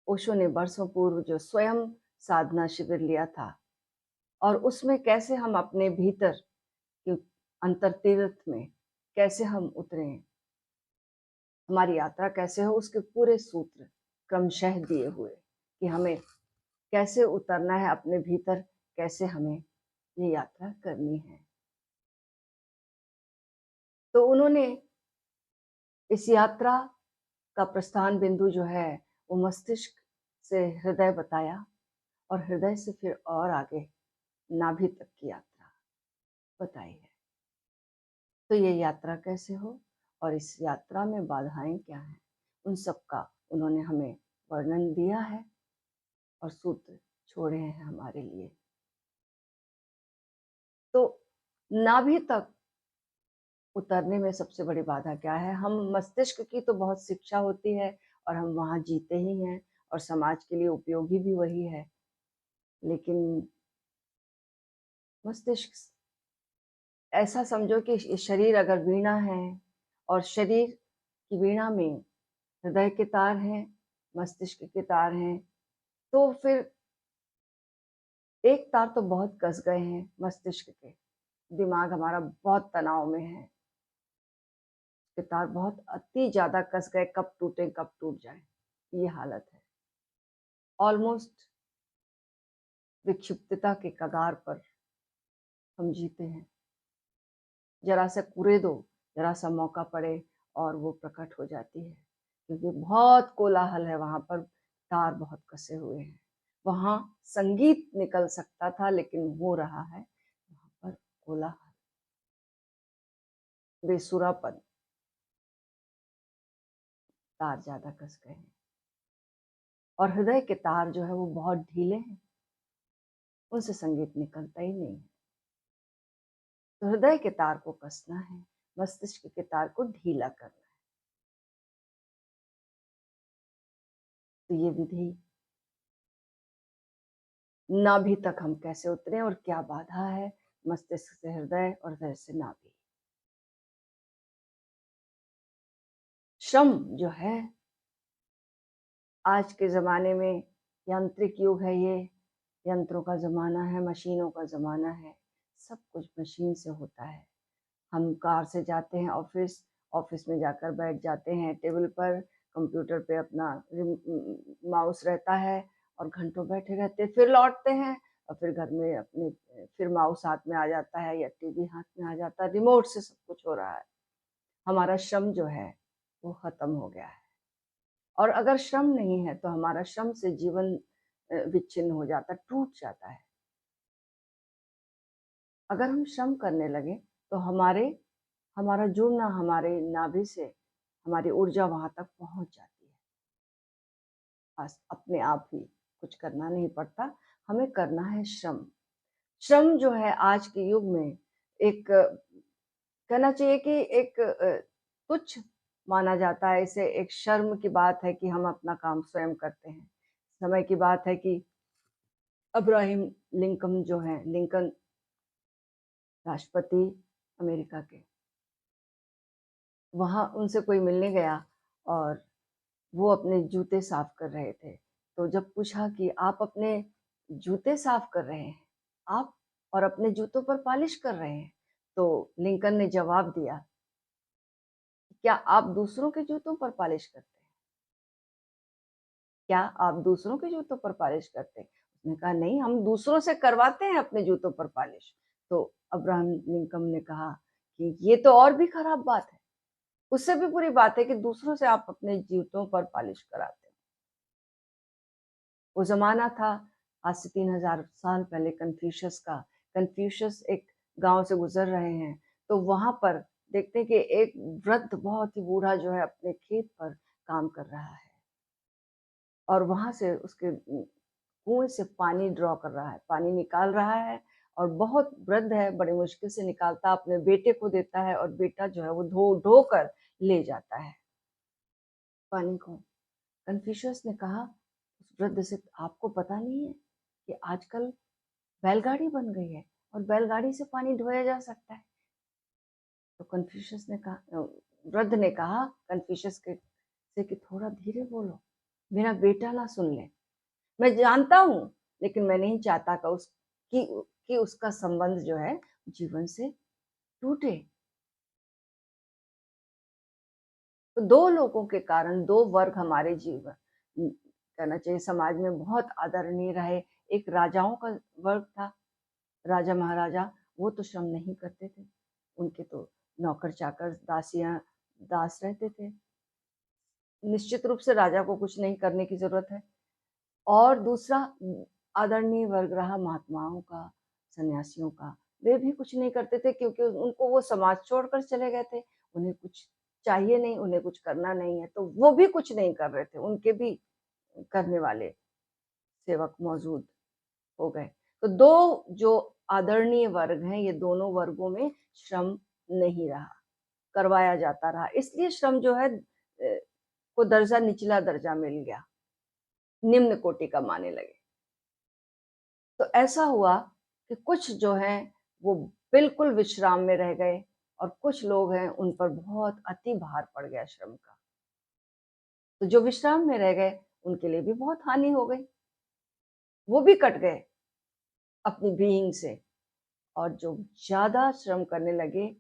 ओशो ने बरसों पूर्व जो स्वयं साधना शिविर लिया था और उसमें कैसे हम अपने भीतर की अंतर तीर्थ में कैसे हम उतरे, हमारी यात्रा कैसे हो, उसके पूरे सूत्र क्रमशः दिए हुए कि हमें कैसे उतरना है अपने भीतर, कैसे हमें ये यात्रा करनी है। तो उन्होंने इस यात्रा का प्रस्थान बिंदु जो है वो मस्तिष्क से हृदय बताया और हृदय से फिर और आगे नाभि तक की यात्रा बताई है। तो ये यात्रा कैसे हो और इस यात्रा में बाधाएं क्या हैं, उन सब का उन्होंने हमें वर्णन दिया है और सूत्र छोड़े हैं हमारे लिए। तो नाभि तक उतरने में सबसे बड़ी बाधा क्या है? हम मस्तिष्क की तो बहुत शिक्षा होती है और हम वहाँ जीते ही हैं और समाज के लिए उपयोगी भी वही है, लेकिन मस्तिष्क ऐसा समझो कि शरीर अगर वीणा है और शरीर की वीणा में हृदय के तार हैं, मस्तिष्क के तार हैं, तो फिर एक तार तो बहुत कस गए हैं मस्तिष्क के, दिमाग हमारा बहुत तनाव में है, के तार बहुत अति ज्यादा कस गए, कब टूटे कब टूट जाए, ये हालत है। ऑलमोस्ट विक्षिप्तता के कगार पर हम जीते हैं। जरा सा कुरे दो, जरा सा मौका पड़े और वो प्रकट हो जाती है, क्योंकि बहुत कोलाहल है वहां पर, तार बहुत कसे हुए हैं। वहां संगीत निकल सकता था लेकिन हो रहा है वहां पर कोलाहल, बेसुरापन, तार ज्यादा कस गए हैं और हृदय के तार जो है वो बहुत ढीले हैं, उनसे संगीत निकलता ही नहीं है। तो हृदय के तार को कसना है, मस्तिष्क के तार को ढीला करना है। तो ये विधि नाभि तक हम कैसे उतरे और क्या बाधा है, मस्तिष्क से हृदय और हृदय से नाभि। श्रम जो है आज के जमाने में, यांत्रिक युग है ये, यंत्रों का जमाना है, मशीनों का जमाना है, सब कुछ मशीन से होता है। हम कार से जाते हैं ऑफिस, ऑफिस में जाकर बैठ जाते हैं टेबल पर, कंप्यूटर पे अपना माउस रहता है और घंटों बैठे रहते हैं, फिर लौटते हैं और फिर घर में अपने फिर माउस हाथ में आ जाता है या टीवी हाथ में आ जाता है, रिमोट से सब कुछ हो रहा है। हमारा श्रम जो है वो खत्म हो गया है। और अगर श्रम नहीं है तो हमारा श्रम से जीवन विच्छिन्न हो जाता, टूट जाता है। अगर हम श्रम करने लगे तो हमारा जुड़ना हमारे नाभि से, हमारी ऊर्जा वहां तक पहुंच जाती है। बस अपने आप ही, कुछ करना नहीं पड़ता, हमें करना है श्रम। श्रम जो है आज के युग में एक कहना चाहिए कि एक तुच्छ माना जाता है, इसे एक शर्म की बात है कि हम अपना काम स्वयं करते हैं। समय की बात है कि अब्राहम लिंकन जो है, लिंकन राष्ट्रपति अमेरिका के, वहां उनसे कोई मिलने गया और वो अपने जूते साफ कर रहे थे। तो जब पूछा कि आप अपने जूते साफ कर रहे हैं, आप और अपने जूतों पर पॉलिश कर रहे हैं, तो लिंकन ने जवाब दिया, क्या आप दूसरों के जूतों पर पॉलिश करते हैं? क्या आप दूसरों के जूतों पर पॉलिश करते हैं? उसने कहा नहीं, हम दूसरों से करवाते हैं अपने जूतों पर पॉलिश। तो अब्राहम लिंकन ने कहा कि ये तो और भी खराब बात है, उससे भी बुरी बात है कि दूसरों से आप अपने जूतों पर पॉलिश कराते हैं। वो जमाना था आज से 3000 साल पहले कन्फ्यूशियस का। कन्फ्यूशियस एक गांव से गुजर रहे हैं तो वहां पर देखते हैं कि एक वृद्ध बहुत ही बूढ़ा जो है अपने खेत पर काम कर रहा है और वहां से उसके कुएं से पानी ड्रॉ कर रहा है, पानी निकाल रहा है और बहुत वृद्ध है, बड़ी मुश्किल से निकालता, अपने बेटे को देता है और बेटा जो है वो धो धो कर ले जाता है पानी को। कन्फ्यूशियस ने कहा उस वृद्ध से, आपको पता नहीं है कि आजकल बैलगाड़ी बन गई है और बैलगाड़ी से पानी ढोया जा सकता है? तो कन्फ्यूशियस ने कहा, वृद्ध ने कहा कन्फ्यूशियस के से कि थोड़ा धीरे बोलो, मेरा बेटा ना सुन ले। मैं जानता हूँ, लेकिन मैं नहीं चाहता कि उसका संबंध जो है जीवन से टूटे। तो 2 लोगों के कारण 2 वर्ग हमारे कहना चाहिए समाज में बहुत आदरणीय रहे। एक राजाओं का वर्ग था, राजा-महाराजा, वो तो श्रम नहीं करते थे। उनके तो नौकर-चाकर, दासियाँ, दास रहते थे। निश्चित रूप से राजा को कुछ नहीं करने की ज़रूरत है। और दूसरा आदरणीय वर्ग रहा महात्माओं का, सन्यासियों का। वे भी कुछ नहीं करते थे क्योंकि उनको वो समाज छोड़कर चले गए थे। उन्हें कुछ चाहिए नहीं, उन्हें कुछ करना नहीं है, तो वो भी कुछ नहीं कर रहे थे। उनके भी करने वाले सेवक मौजूद हो गए। तो 2 जो आदरणीय वर्ग हैं, ये दोनों वर्गों में श्रम नहीं रहा, करवाया जाता रहा। इसलिए श्रम जो है को दर्जा निचला दर्जा मिल गया, निम्न कोटि का मानने लगे। तो ऐसा हुआ कि कुछ जो हैं वो बिल्कुल विश्राम में रह गए और कुछ लोग हैं उन पर बहुत अति भार पड़ गया श्रम का। तो जो विश्राम में रह गए उनके लिए भी बहुत हानि हो गई। वो भी कट गए अपनी बीइंग से और जो ज़्यादा श्रम करने लगे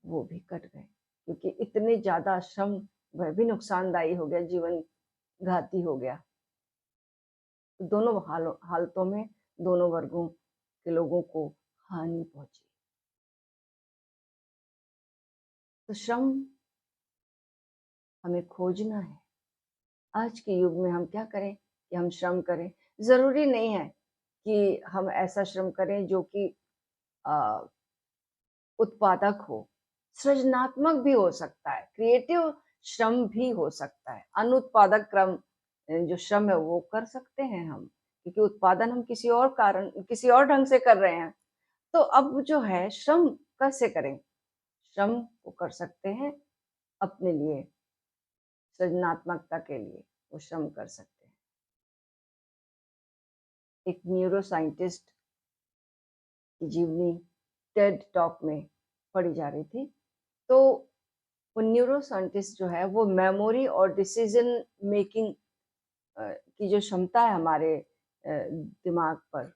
वो भी कट गए क्योंकि इतने ज़्यादा श्रम वह भी नुकसानदायी हो गया, जीवन घाती हो गया। दोनों हालतों में दोनों वर्गों के लोगों को हानि पहुंची। तो श्रम हमें खोजना है। आज के युग में हम क्या करें कि हम श्रम करें। ज़रूरी नहीं है कि हम ऐसा श्रम करें जो कि अ, उत्पादक हो, सृजनात्मक भी हो सकता है, क्रिएटिव श्रम भी हो सकता है। अनुत्पादक जो श्रम है वो कर सकते हैं हम, क्योंकि उत्पादन हम किसी और ढंग से कर रहे हैं। तो अब जो है श्रम कैसे करें? श्रम को कर सकते हैं अपने लिए, सृजनात्मकता के लिए वो श्रम कर सकते हैं। एक न्यूरो साइंटिस्ट की जीवनी टेड टॉक में पढ़ी जा रही थी। तो वो न्यूरो साइंटिस्ट जो है वो मेमोरी और डिसीजन मेकिंग की जो क्षमता है हमारे दिमाग पर,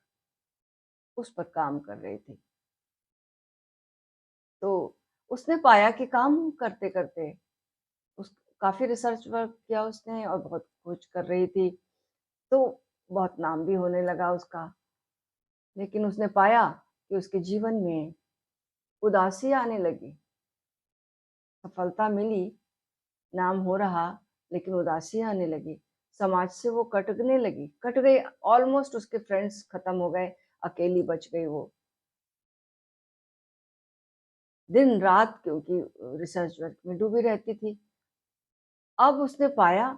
उस पर काम कर रही थी। तो उसने पाया कि काम करते-करते उस काफ़ी रिसर्च वर्क किया उसने और बहुत खोज कर रही थी, तो बहुत नाम भी होने लगा उसका। लेकिन उसने पाया कि उसके जीवन में उदासी आने लगी। सफलता मिली, नाम हो रहा, लेकिन उदासी आने लगी। समाज से वो कट गई, ऑलमोस्ट उसके फ्रेंड्स खत्म हो गए, अकेली बच गई वो। दिन-रात क्योंकि रिसर्च वर्क में डूबी रहती थी। अब उसने पाया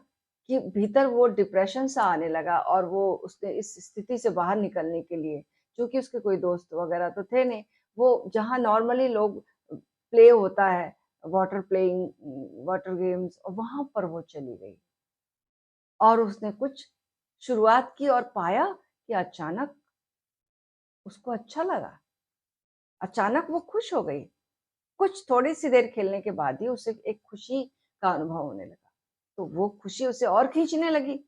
कि भीतर वो डिप्रेशन सा आने लगा और वो उसने इस स्थिति से बाहर निकलने के लिए, चूँकि उसके कोई दोस्त वगैरह तो थे नहीं, वो जहाँ नॉर्मली लोग प्ले होता है, वाटर गेम्स, वहाँ पर वो चली गई। और उसने कुछ शुरुआत की और पाया कि अचानक उसको अच्छा लगा। अचानक वो खुश हो गई। कुछ थोड़ी-सी देर खेलने के बाद ही उसे एक खुशी का अनुभव होने लगा। तो वो खुशी उसे और खींचने लगी।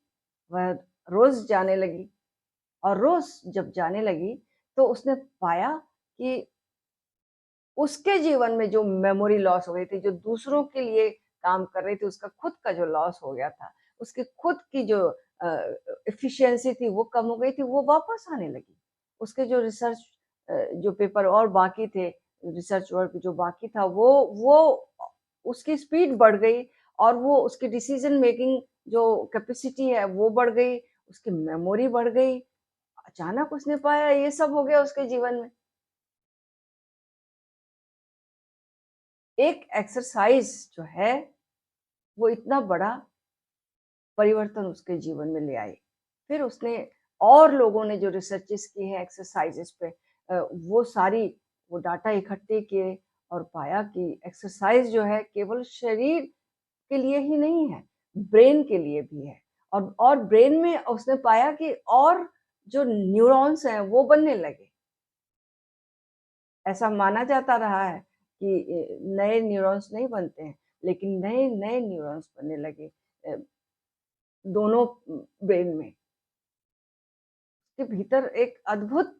वह रोज़ जाने लगी और रोज़ जब जाने लगी तो उसने पाया कि उसके जीवन में जो मेमोरी लॉस हो गई थी, जो दूसरों के लिए काम कर रही थी, उसका खुद का जो लॉस हो गया था, उसकी खुद की जो अ, एफिशिएंसी थी वो कम हो गई थी, वो वापस आने लगी। उसके जो जो पेपर और बाकी थे, रिसर्च वर्क जो बाकी था वो उसकी स्पीड बढ़ गई और वो उसकी डिसीजन मेकिंग जो कैपेसिटी है वो बढ़ गई, उसकी मेमोरी बढ़ गई। अचानक उसने पाया ये सब हो गया उसके जीवन में। एक एक्सरसाइज जो है वो इतना बड़ा परिवर्तन उसके जीवन में ले आई। फिर उसने और लोगों ने जो रिसर्चेस की है एक्सरसाइजेस पे वो सारी वो डाटा इकट्ठे किए और पाया कि एक्सरसाइज जो है केवल शरीर के लिए ही नहीं है, ब्रेन के लिए भी है। और ब्रेन में उसने पाया कि और जो न्यूरॉन्स हैं वो बनने लगे। ऐसा माना जाता रहा है कि नए न्यूरॉन्स नहीं बनते हैं, लेकिन नए-नए न्यूरॉन्स बनने लगे। दोनों ब्रेन में, के भीतर एक अद्भुत,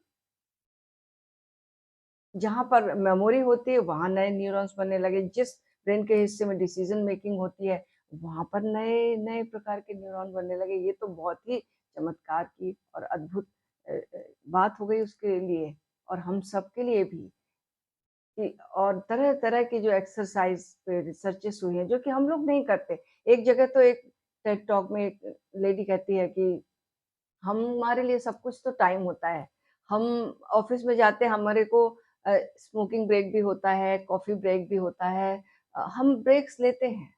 जहाँ पर मेमोरी होती है वहाँ नए न्यूरॉन्स बनने लगे, जिस ब्रेन के हिस्से में डिसीजन मेकिंग होती है वहाँ पर नए नए प्रकार के न्यूरॉन बनने लगे। ये तो बहुत ही चमत्कार की और अद्भुत बात हो गई उसके लिए और हम सबके लिए भी कि और तरह तरह की जो एक्सरसाइज पे रिसर्चेस हुई हैं जो कि हम लोग नहीं करते। एक जगह तो एक टेड टॉक में एक लेडी कहती है कि हमारे लिए सब कुछ तो टाइम होता है। हम ऑफ़िस में जाते हैं, हमारे को स्मोकिंग ब्रेक भी होता है, कॉफ़ी ब्रेक भी होता है। हम ब्रेक्स लेते हैं।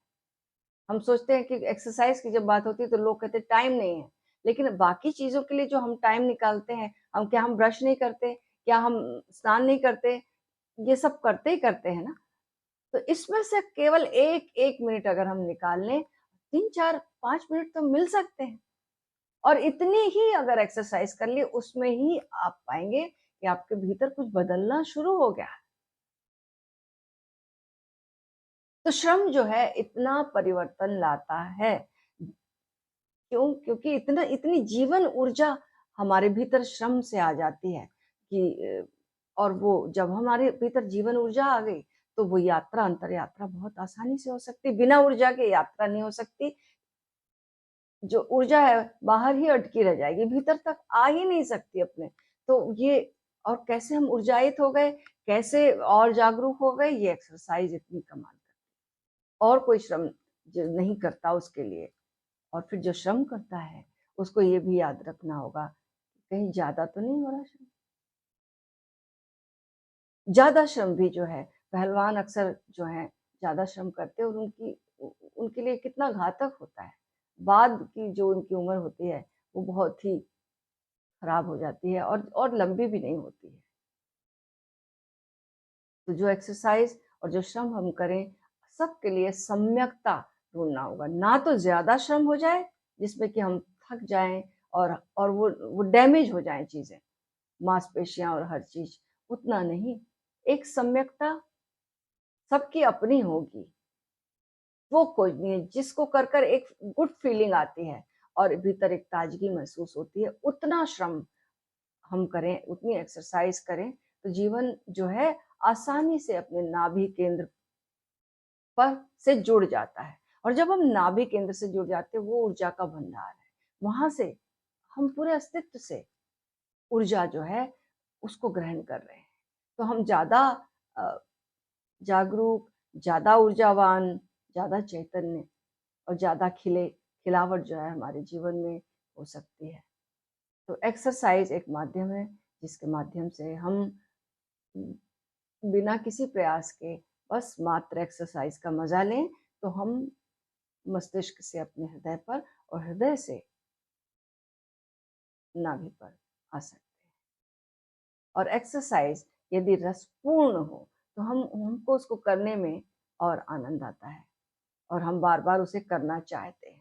हम सोचते हैं कि एक्सरसाइज़ की जब बात होती है तो लोग कहते हैं टाइम नहीं है। लेकिन बाकी चीज़ों के लिए जो हम टाइम निकालते हैं, हम ब्रश नहीं करते? क्या हम स्नान नहीं करते? ये सब करते ही करते हैं ना। तो इसमें से केवल 1-1 मिनट अगर हम निकाल लें, 3, 4, 5 मिनट तो मिल सकते हैं। और इतनी ही अगर एक्सरसाइज कर ली, उसमें ही आप पाएँगे कि आपके भीतर कुछ बदलना शुरू हो गया है। तो श्रम जो है इतना परिवर्तन लाता है। क्यों? क्योंकि इतनी जीवन ऊर्जा हमारे भीतर श्रम से आ जाती है कि और वो जब हमारे भीतर जीवन ऊर्जा आ गई, तो वो यात्रा, अंतर यात्रा बहुत आसानी से हो सकती है। बिना ऊर्जा के यात्रा नहीं हो सकती। जो ऊर्जा है बाहर ही अटकी रह जाएगी, भीतर तक आ ही नहीं सकती अपने। तो ये और कैसे हम ऊर्जाइत हो गए, कैसे और जागरूक हो गए, ये एक्सरसाइज़ इतनी कमाल करती है। और कोई श्रम जो नहीं करता उसके लिए। और फिर जो श्रम करता है, उसको ये भी याद रखना होगा, कहीं ज़्यादा तो नहीं हो रहा श्रम। ज़्यादा श्रम भी जो है, पहलवान अक्सर जो हैं ज़्यादा श्रम करते हैं और उनके लिए कितना घातक होता है। बाद की जो उनकी उम्र होती है, वो बहुत ही खराब हो जाती है और लंबी भी नहीं होती है। तो जो एक्सरसाइज़ और जो श्रम हम करें, सबके लिए सम्यकता ढूँढना होगा। ना तो ज़्यादा श्रम हो जाए, जिसमें कि हम थक जाएँ और वो डैमेज हो जाएँ चीज़ें, मांसपेशियाँ और हर चीज़, उतना नहीं। एक सम्यकता सबकी अपनी होगी, वो खोजनी है, जिसको कर एक गुड फीलिंग आती है और भीतर एक ताज़गी महसूस होती है, उतना श्रम हम करें, उतनी एक्सरसाइज़ करें, तो जीवन जो है आसानी से अपने नाभि केंद्र पर से जुड़ जाता है। और जब हम नाभि केंद्र से जुड़ जाते हैं, वो ऊर्जा का भंडार है। वहाँ से हम पूरे अस्तित्व से ऊर्जा जो है, उसको ग्रहण कर रहे हैं। तो हम ज़्यादा अ, जागरूक, ज़्यादा ऊर्जावान, ज़्यादा चैतन्य और ज़्यादा खिलावट जो है हमारे जीवन में हो सकती है। तो एक्सरसाइज़ एक माध्यम है, जिसके माध्यम से हम बिना किसी प्रयास के बस मात्र एक्सरसाइज का मजा लें, तो हम मस्तिष्क से अपने हृदय पर और हृदय से नाभि पर आ सकते हैं। और एक्सरसाइज यदि रसपूर्ण हो तो हमको उसको करने में और आनंद आता है और हम बार बार उसे करना चाहते हैं।